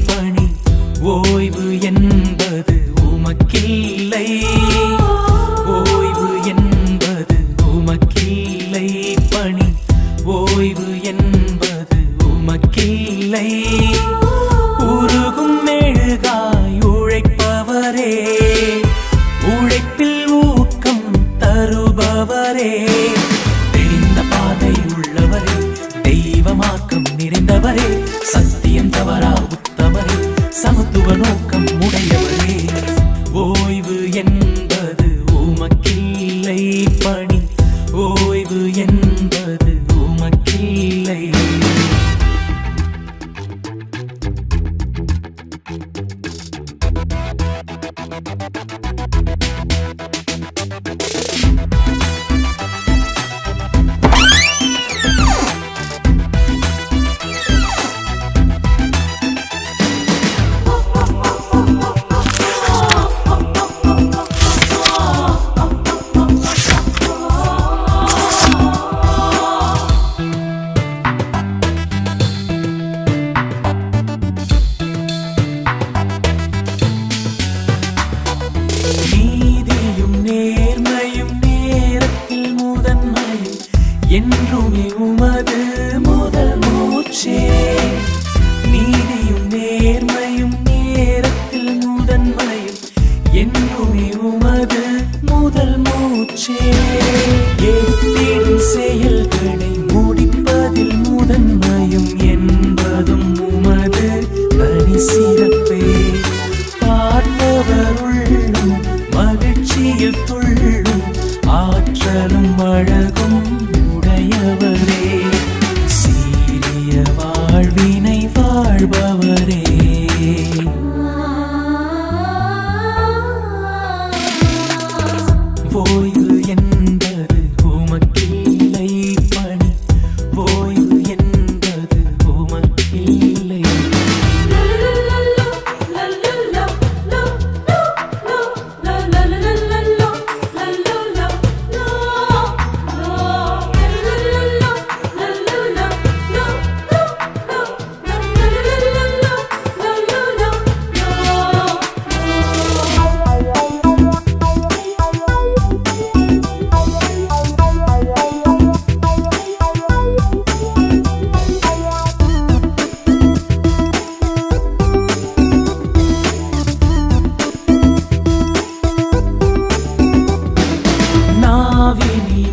பணி ஓய்வு என்பது உமக்கில்லை. ஓய்வு என்பது உமக்கில்லை. பணி ஓய்வு என்பது உமக்கில்லை. உருகும் மெழுகாய் உழைப்பவரே, உழைப்பில் ஊக்கம் தருபவரே, தெரிந்த பாதை உள்ளவரே, தெய்வமாக்கம் நிறைந்தவரே, சத்தியம் தவறா உத்தமரே, சமத்துவ நோக்கம் உடையவரே. ஓய்வு என்பது உமக்கில்லை. பணி ஓய்வு என்பது உமக்கில்லை. என்றுமே உமது முதல் மூச்சே. நீதியும் நேர்மையும் நேரத்தில் முதன்மையும் என்றுமே உமது முதல் மூச்சே. ஏற்றிடும் செயல்களை முடிப்பதில் முதன்மையும் என்பதும் உமது தனி சிறப்பே. பார்ப்பவர் உள்ளும் மகிழ்ச்சியில் துள்ளும் ஆற்றலும் அழகும் உடையவரே, சீரிய வாழ்வினை வாழ்பவரே. ஓய்வு என்பது உமக்கில்லை. பணி ஓய்வு என்பது உமக்கில்லை.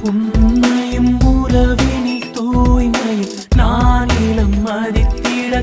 உண்மையும் உறவினில் தூய்மையும் நானிலம் மதித்திட